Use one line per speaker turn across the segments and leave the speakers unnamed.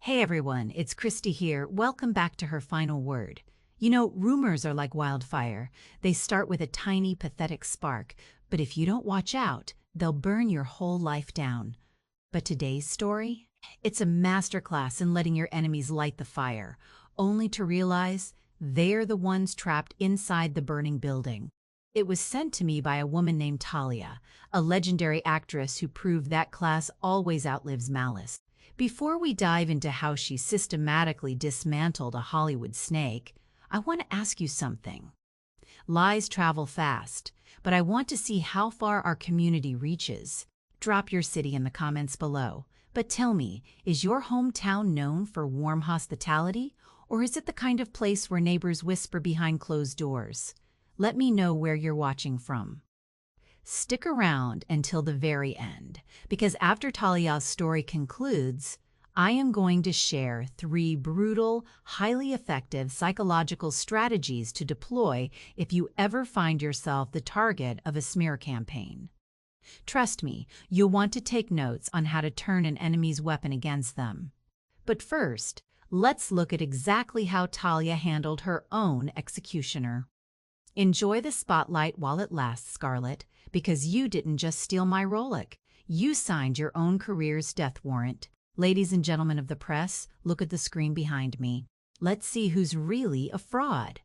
Hey everyone, it's Christy here. Welcome back to Her Final Word. You know, rumors are like wildfire. They start with a tiny, pathetic spark, but if you don't watch out, they'll burn your whole life down. But today's story? It's a masterclass in letting your enemies light the fire, only to realize they're the ones trapped inside the burning building. It was sent to me by a woman named Talia, a legendary actress who proved that class always outlives malice. Before we dive into how she systematically dismantled a Hollywood snake, I want to ask you something. Lies travel fast, but I want to see how far our community reaches. Drop your city in the comments below. But tell me, is your hometown known for warm hospitality, or is it the kind of place where neighbors whisper behind closed doors? Let me know where you're watching from. Stick around until the very end, because after Talia's story concludes, I am going to share 3 brutal, highly effective psychological strategies to deploy if you ever find yourself the target of a smear campaign. Trust me, you'll want to take notes on how to turn an enemy's weapon against them. But first, let's look at exactly how Talia handled her own executioner. Enjoy the spotlight while it lasts, Scarlett, because you didn't just steal my Rolex. You signed your own career's death warrant. Ladies and gentlemen of the press, look at the screen behind me. Let's see who's really a fraud.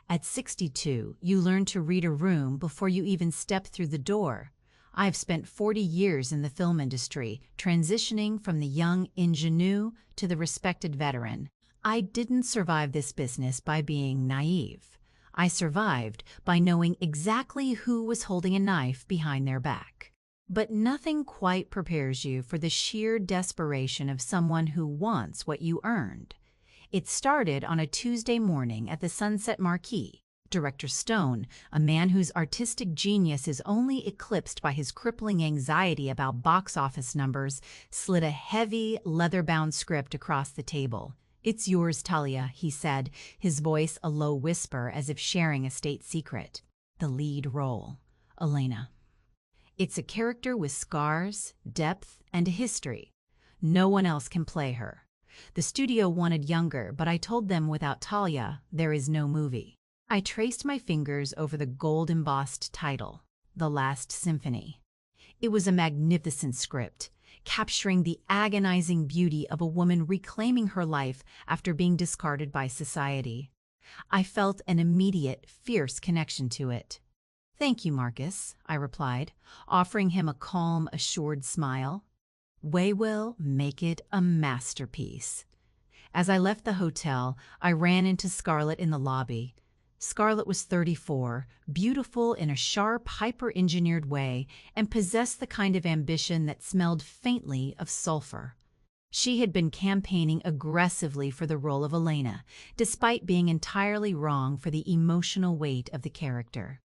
At 62, you learned to read a room before you even step through the door. I've spent 40 years in the film industry, transitioning from the young ingenue to the respected veteran. I didn't survive this business by being naive. I survived by knowing exactly who was holding a knife behind their back. But nothing quite prepares you for the sheer desperation of someone who wants what you earned. It started on a Tuesday morning at the Sunset Marquee. Director Stone, a man whose artistic genius is only eclipsed by his crippling anxiety about box office numbers, slid a heavy, leather-bound script across the table. "It's yours, Talia," he said, his voice a low whisper as if sharing a state secret. The lead role, Elena. It's a character with scars, depth, and a history. No one else can play her. The studio wanted younger, but I told them without Talia, there is no movie. I traced my fingers over the gold-embossed title, The Last Symphony. It was a magnificent script, capturing the agonizing beauty of a woman reclaiming her life after being discarded by society. I felt an immediate, fierce connection to it. "Thank you, Marcus," I replied, offering him a calm, assured smile. "We will make it a masterpiece." As I left the hotel, I ran into Scarlett in the lobby. Scarlett was 34, beautiful in a sharp, hyper-engineered way, and possessed the kind of ambition that smelled faintly of sulfur. She had been campaigning aggressively for the role of Elena, despite being entirely wrong for the emotional weight of the character.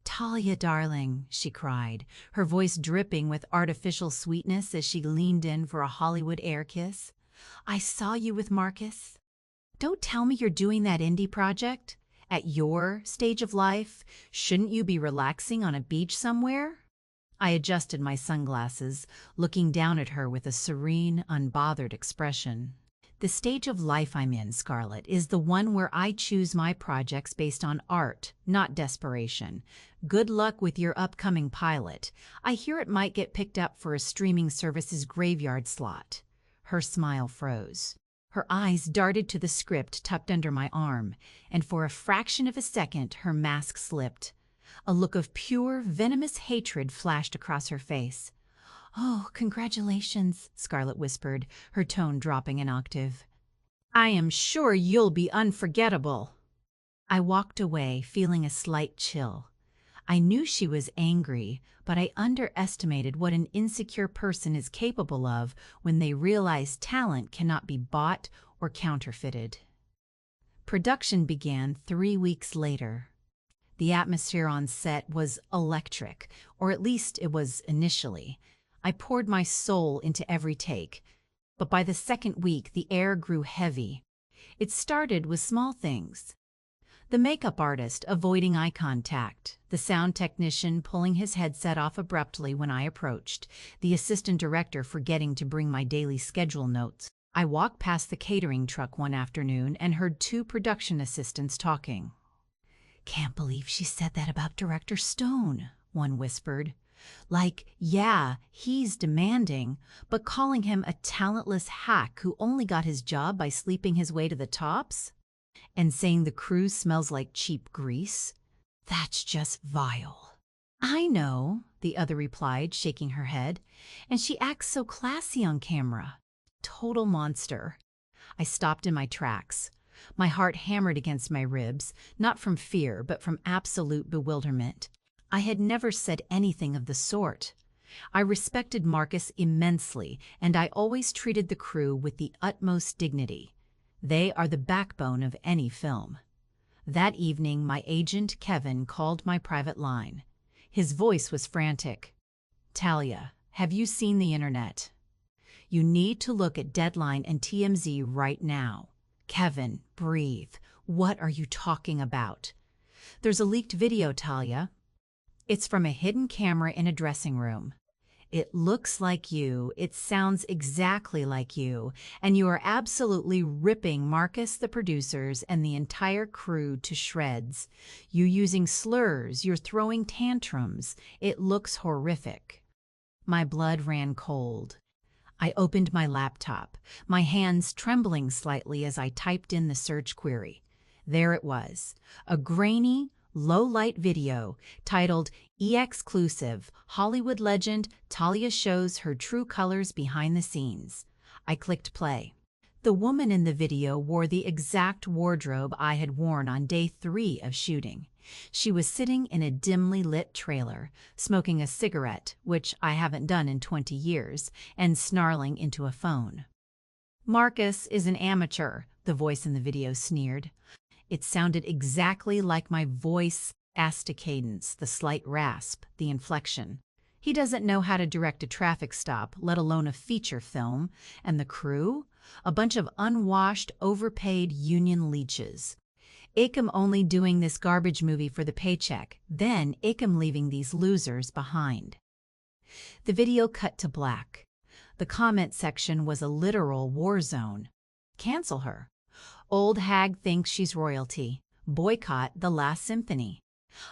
"Talia, darling," she cried, her voice dripping with artificial sweetness as she leaned in for a Hollywood air kiss. "I saw you with Marcus. Don't tell me you're doing that indie project? At your stage of life, shouldn't you be relaxing on a beach somewhere?" I adjusted my sunglasses, looking down at her with a serene, unbothered expression. "The stage of life I'm in, Scarlett, is the one where I choose my projects based on art, not desperation. Good luck with your upcoming pilot. I hear it might get picked up for a streaming service's graveyard slot." Her smile froze. Her eyes darted to the script tucked under my arm, and for a fraction of a second her mask slipped. A look of pure, venomous hatred flashed across her face. "Oh, congratulations," Scarlett whispered, her tone dropping an octave. "I am sure you'll be unforgettable." I walked away, feeling a slight chill. I knew she was angry, but I underestimated what an insecure person is capable of when they realize talent cannot be bought or counterfeited. Production began 3 weeks later. The atmosphere on set was electric, or at least it was initially. I poured my soul into every take, but by the second week the air grew heavy. It started with small things. The makeup artist avoiding eye contact, the sound technician pulling his headset off abruptly when I approached, the assistant director forgetting to bring my daily schedule notes. I walked past the catering truck one afternoon and heard two production assistants talking. "Can't believe she said that about Director Stone," one whispered. "Like, yeah, he's demanding, but calling him a talentless hack who only got his job by sleeping his way to the tops? And saying the crew smells like cheap grease? That's just vile." "I know," the other replied, shaking her head. "And she acts so classy on camera. Total monster." I stopped in my tracks. My heart hammered against my ribs, not from fear, but from absolute bewilderment. I had never said anything of the sort. I respected Marcus immensely, and I always treated the crew with the utmost dignity. They are the backbone of any film. That evening, my agent, Kevin, called my private line. His voice was frantic. "Talia, have you seen the internet? You need to look at Deadline and TMZ right now." "Kevin, breathe. What are you talking about?" "There's a leaked video, Talia. It's from a hidden camera in a dressing room. It looks like you, it sounds exactly like you, and you are absolutely ripping Marcus, the producers, and the entire crew to shreds. You're using slurs, you're throwing tantrums. It looks horrific." My blood ran cold. I opened my laptop, my hands trembling slightly as I typed in the search query. There it was, a grainy, low-light video titled "E-Exclusive, Hollywood Legend Talia Shows Her True Colors Behind the Scenes." I clicked play. The woman in the video wore the exact wardrobe I had worn on day 3 of shooting. She was sitting in a dimly lit trailer, smoking a cigarette, which I haven't done in 20 years, and snarling into a phone. "Marcus is an amateur," the voice in the video sneered. It sounded exactly like my voice, the cadence, the slight rasp, the inflection. "He doesn't know how to direct a traffic stop, let alone a feature film. And the crew? A bunch of unwashed, overpaid union leeches. Acom only doing this garbage movie for the paycheck, then Acom leaving these losers behind." The video cut to black. The comment section was a literal war zone. "Cancel her. Old hag thinks she's royalty. Boycott the Last Symphony."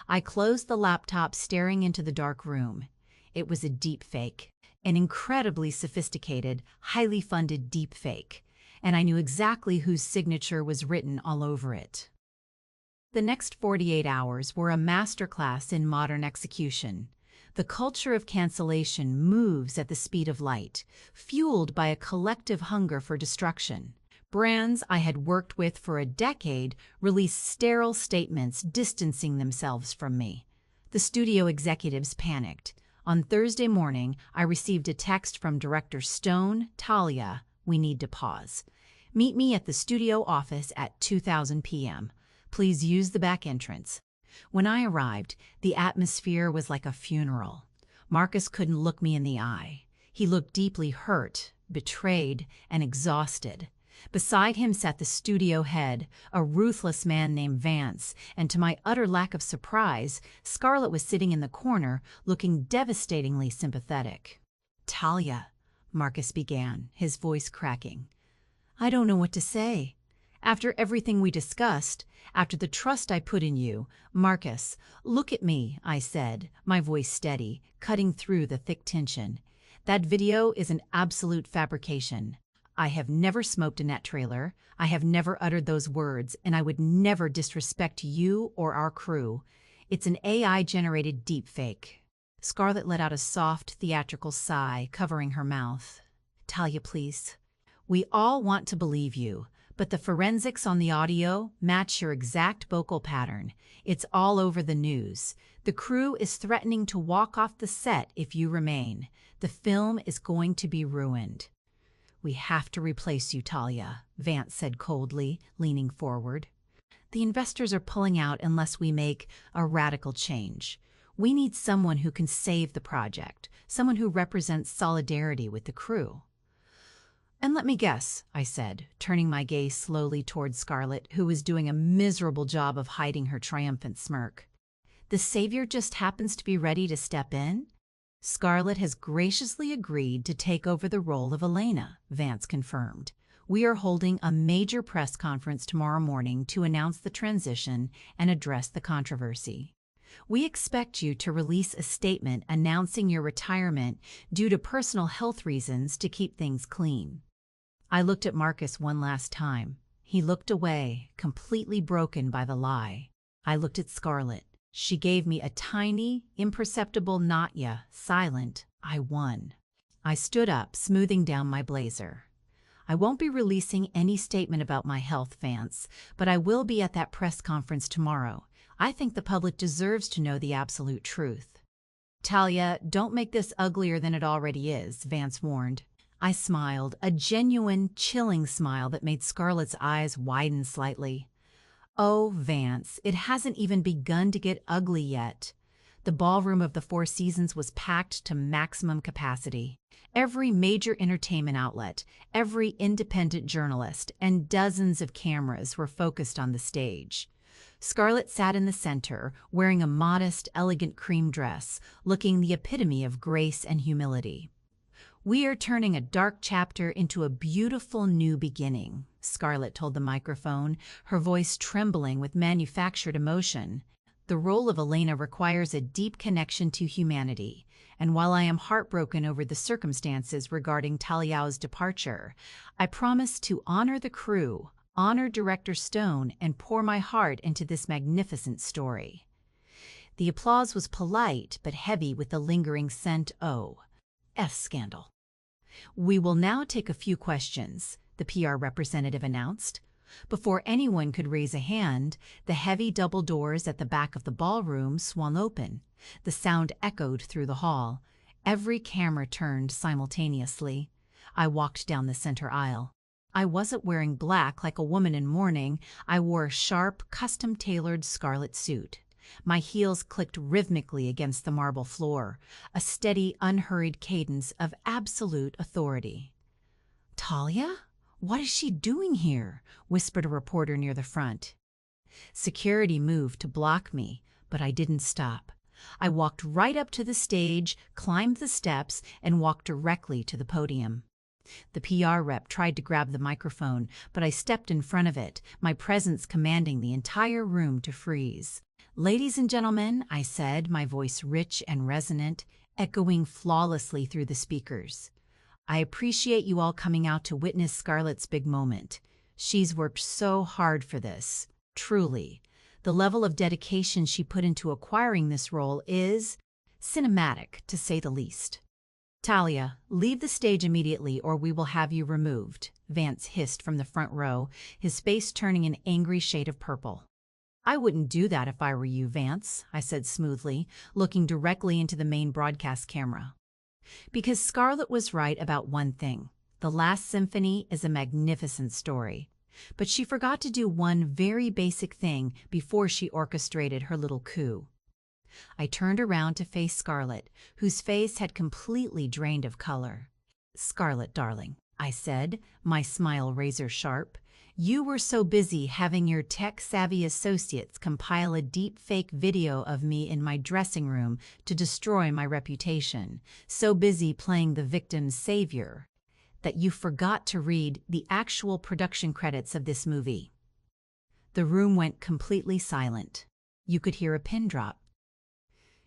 I closed the laptop, staring into the dark room. It was a deepfake, an incredibly sophisticated, highly funded deepfake, and I knew exactly whose signature was written all over it. The next 48 hours were a masterclass in modern execution. The culture of cancellation moves at the speed of light, fueled by a collective hunger for destruction. Brands I had worked with for a decade released sterile statements distancing themselves from me. The studio executives panicked. On Thursday morning, I received a text from Director Stone. "Talia, we need to pause. Meet me at the studio office at 2:00 p.m. Please use the back entrance." When I arrived, the atmosphere was like a funeral. Marcus couldn't look me in the eye. He looked deeply hurt, betrayed, and exhausted. Beside him sat the studio head, a ruthless man named Vance, and to my utter lack of surprise, Scarlett was sitting in the corner, looking devastatingly sympathetic. "Talia," Marcus began, his voice cracking. "I don't know what to say. After everything we discussed, after the trust I put in you, Marcus, look at me," I said, my voice steady, cutting through the thick tension. "That video is an absolute fabrication. I have never smoked in that trailer, I have never uttered those words, and I would never disrespect you or our crew. It's an AI-generated deepfake." Scarlett let out a soft, theatrical sigh, covering her mouth. "Talia, please. We all want to believe you, but the forensics on the audio match your exact vocal pattern. It's all over the news. The crew is threatening to walk off the set if you remain. The film is going to be ruined." "We have to replace you, Talia," Vance said coldly, leaning forward. "The investors are pulling out unless we make a radical change. We need someone who can save the project, someone who represents solidarity with the crew." "And let me guess," I said, turning my gaze slowly toward Scarlett, who was doing a miserable job of hiding her triumphant smirk. "The savior just happens to be ready to step in?" "Scarlett has graciously agreed to take over the role of Elena," Vance confirmed. We are holding a major press conference tomorrow morning to announce the transition and address the controversy. We expect you to release a statement announcing your retirement due to personal health reasons to keep things clean." I looked at Marcus one last time. He looked away, completely broken by the lie. I looked at Scarlett. She gave me a tiny, imperceptible "not ya," silent. I won. I stood up, smoothing down my blazer. "I won't be releasing any statement about my health, Vance, but I will be at that press conference tomorrow. I think the public deserves to know the absolute truth." "Talia, don't make this uglier than it already is," Vance warned. I smiled, a genuine, chilling smile that made Scarlett's eyes widen slightly. "Oh, Vance, it hasn't even begun to get ugly yet." The ballroom of the Four Seasons was packed to maximum capacity. Every major entertainment outlet, every independent journalist, and dozens of cameras were focused on the stage. Scarlett sat in the center, wearing a modest, elegant cream dress, looking the epitome of grace and humility. "We are turning a dark chapter into a beautiful new beginning," Scarlett told the microphone, her voice trembling with manufactured emotion. "The role of Elena requires a deep connection to humanity, and while I am heartbroken over the circumstances regarding Talia's departure, I promise to honor the crew, honor Director Stone, and pour my heart into this magnificent story." The applause was polite but heavy with the lingering scent of scandal. "We will now take a few questions," the PR representative announced. Before anyone could raise a hand, the heavy double doors at the back of the ballroom swung open. The sound echoed through the hall. Every camera turned simultaneously. I walked down the center aisle. I wasn't wearing black like a woman in mourning. I wore a sharp, custom-tailored scarlet suit. My heels clicked rhythmically against the marble floor, a steady, unhurried cadence of absolute authority. "Talia? What is she doing here?" whispered a reporter near the front. Security moved to block me, but I didn't stop. I walked right up to the stage, climbed the steps, and walked directly to the podium. The PR rep tried to grab the microphone, but I stepped in front of it, my presence commanding the entire room to freeze. "Ladies and gentlemen," I said, my voice rich and resonant, echoing flawlessly through the speakers. "I appreciate you all coming out to witness Scarlett's big moment. She's worked so hard for this. Truly, the level of dedication she put into acquiring this role is cinematic, to say the least." "Talia, leave the stage immediately or we will have you removed," Vance hissed from the front row, his face turning an angry shade of purple. "I wouldn't do that if I were you, Vance," I said smoothly, looking directly into the main broadcast camera. Because Scarlett was right about one thing. The Last Symphony is a magnificent story. But she forgot to do one very basic thing before she orchestrated her little coup. I turned around to face Scarlett, whose face had completely drained of color. "Scarlett, darling," I said, my smile razor sharp, "you were so busy having your tech-savvy associates compile a deepfake video of me in my dressing room to destroy my reputation, so busy playing the victim's savior, that you forgot to read the actual production credits of this movie." The room went completely silent. You could hear a pin drop.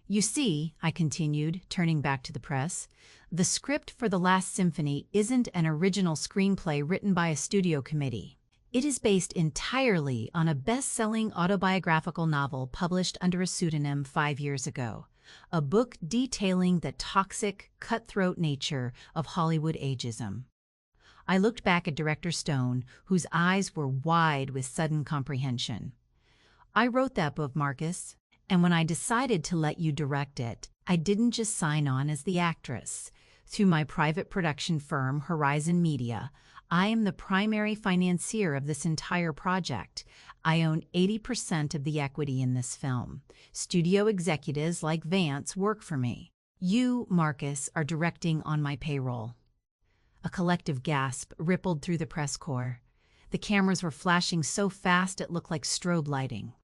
"You see," I continued, turning back to the press, "the script for The Last Symphony isn't an original screenplay written by a studio committee. It is based entirely on a best-selling autobiographical novel published under a pseudonym 5 years ago, a book detailing the toxic, cutthroat nature of Hollywood ageism." I looked back at Director Stone, whose eyes were wide with sudden comprehension. "I wrote that book, Marcus. And when I decided to let you direct it, I didn't just sign on as the actress. Through my private production firm, Horizon Media, I am the primary financier of this entire project. I own 80% of the equity in this film. Studio executives like Vance work for me. You, Marcus, are directing on my payroll." A collective gasp rippled through the press corps. The cameras were flashing so fast it looked like strobe lighting.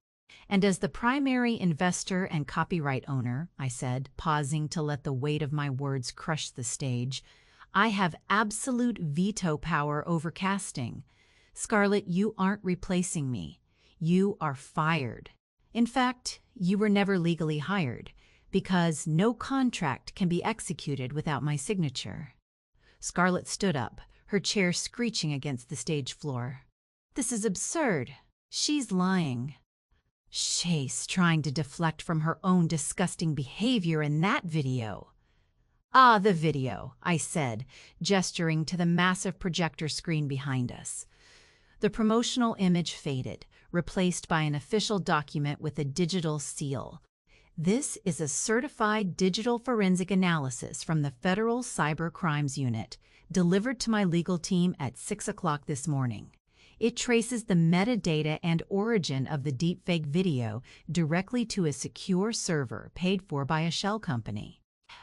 "And as the primary investor and copyright owner," I said, pausing to let the weight of my words crush the stage, I have absolute veto power over casting. Scarlett, you aren't replacing me. You are fired. In fact, you were never legally hired, because no contract can be executed without my signature." Scarlett stood up, her chair screeching against the stage floor. "This is absurd. She's lying." She's trying to deflect from her own disgusting behavior in that video. "Ah, the video," I said, gesturing to the massive projector screen behind us. The promotional image faded, replaced by an official document with a digital seal. "This is a certified digital forensic analysis from the Federal Cyber Crimes Unit, delivered to my legal team at 6 o'clock this morning. It traces the metadata and origin of the deepfake video directly to a secure server paid for by a shell company.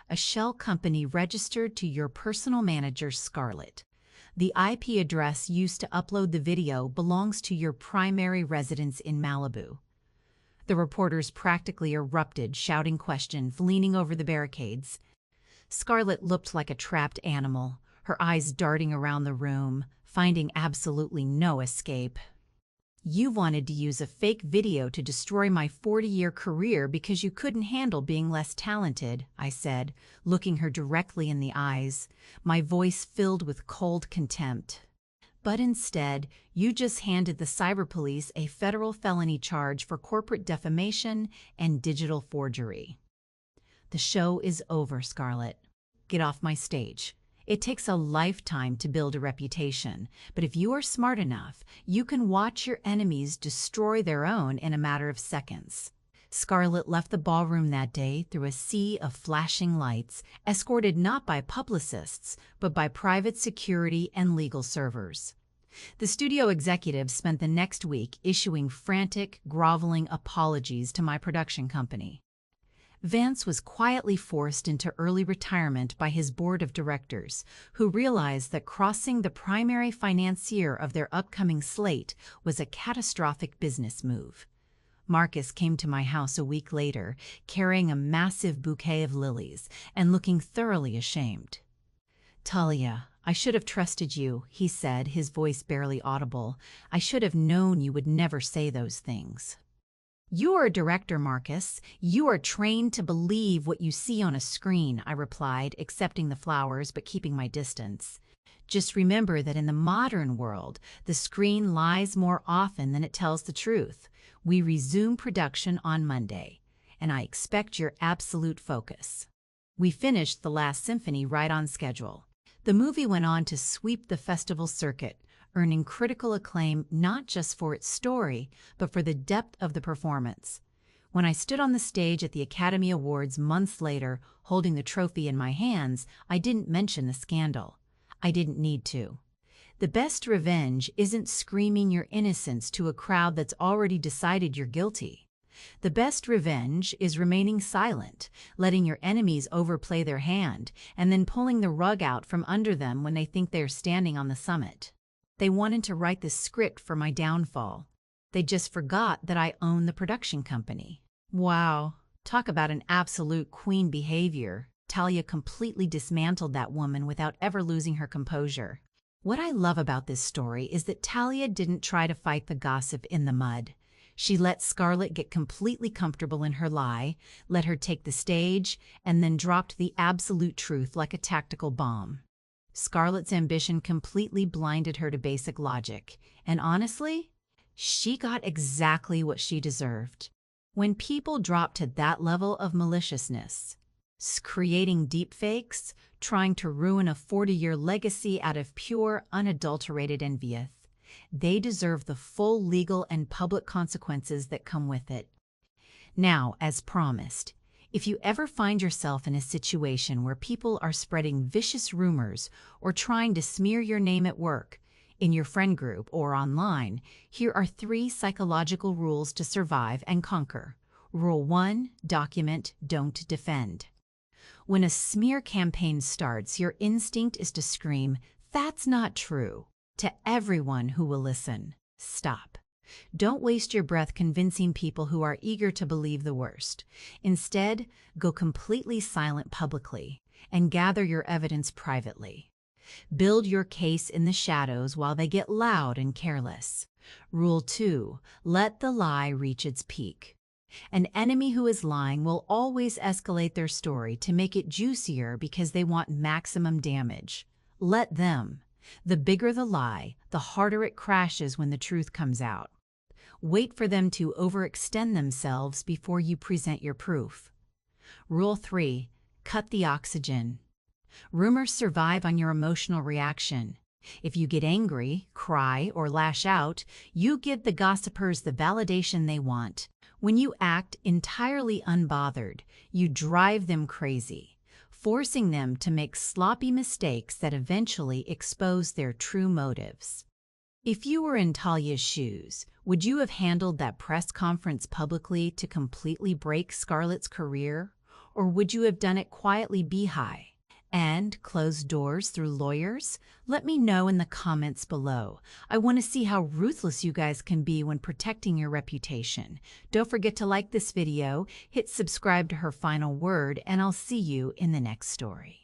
A shell company registered to your personal manager, Scarlett. The IP address used to upload the video belongs to your primary residence in Malibu." The reporters practically erupted, shouting questions, leaning over the barricades. Scarlett looked like a trapped animal, her eyes darting around the room, finding absolutely no escape. "You wanted to use a fake video to destroy my 40-year career because you couldn't handle being less talented," I said, looking her directly in the eyes, my voice filled with cold contempt. "But instead, you just handed the cyber police a federal felony charge for corporate defamation and digital forgery." "The show is over, Scarlett. Get off my stage. It takes a lifetime to build a reputation, but if you are smart enough, you can watch your enemies destroy their own in a matter of seconds." Scarlett left the ballroom that day through a sea of flashing lights, escorted not by publicists, but by private security and legal servers. The studio executives spent the next week issuing frantic, groveling apologies to my production company. Vance was quietly forced into early retirement by his board of directors, who realized that crossing the primary financier of their upcoming slate was a catastrophic business move. Marcus came to my house a week later, carrying a massive bouquet of lilies and looking thoroughly ashamed. "Talia, I should have trusted you," he said, his voice barely audible. "I should have known you would never say those things." "You are a director, Marcus. You are trained to believe what you see on a screen," I replied, accepting the flowers but keeping my distance. "Just remember that in the modern world, the screen lies more often than it tells the truth. We resume production on Monday, and I expect your absolute focus." We finished The Last Symphony right on schedule. The movie went on to sweep the festival circuit, earning critical acclaim not just for its story, but for the depth of the performance. When I stood on the stage at the Academy Awards months later, holding the trophy in my hands, I didn't mention the scandal. I didn't need to. The best revenge isn't screaming your innocence to a crowd that's already decided you're guilty. The best revenge is remaining silent, letting your enemies overplay their hand, and then pulling the rug out from under them when they think they're standing on the summit. They wanted to write the script for my downfall. They just forgot that I own the production company. Wow, talk about an absolute queen behavior. Talia completely dismantled that woman without ever losing her composure. What I love about this story is that Talia didn't try to fight the gossip in the mud. She let Scarlett get completely comfortable in her lie, let her take the stage, and then dropped the absolute truth like a tactical bomb. Scarlett's ambition completely blinded her to basic logic, and honestly, she got exactly what she deserved. When people drop to that level of maliciousness, creating deepfakes, trying to ruin a 40-year legacy out of pure, unadulterated envy, they deserve the full legal and public consequences that come with it. Now, as promised, if you ever find yourself in a situation where people are spreading vicious rumors or trying to smear your name at work, in your friend group, or online, here are 3 psychological rules to survive and conquer. Rule 1: document, don't defend. When a smear campaign starts, your instinct is to scream, "That's not true," to everyone who will listen. Stop. Don't waste your breath convincing people who are eager to believe the worst. Instead, go completely silent publicly and gather your evidence privately. Build your case in the shadows while they get loud and careless. Rule 2. Let the lie reach its peak. An enemy who is lying will always escalate their story to make it juicier because they want maximum damage. Let them. The bigger the lie, the harder it crashes when the truth comes out. Wait for them to overextend themselves before you present your proof. Rule 3. Cut the oxygen. Rumors survive on your emotional reaction. If you get angry, cry, or lash out, you give the gossipers the validation they want. When you act entirely unbothered, you drive them crazy, forcing them to make sloppy mistakes that eventually expose their true motives. If you were in Talia's shoes, would you have handled that press conference publicly to completely break Scarlett's career? Or would you have done it quietly behind and closed doors through lawyers? Let me know in the comments below. I want to see how ruthless you guys can be when protecting your reputation. Don't forget to like this video, hit subscribe to Her Final Word, and I'll see you in the next story.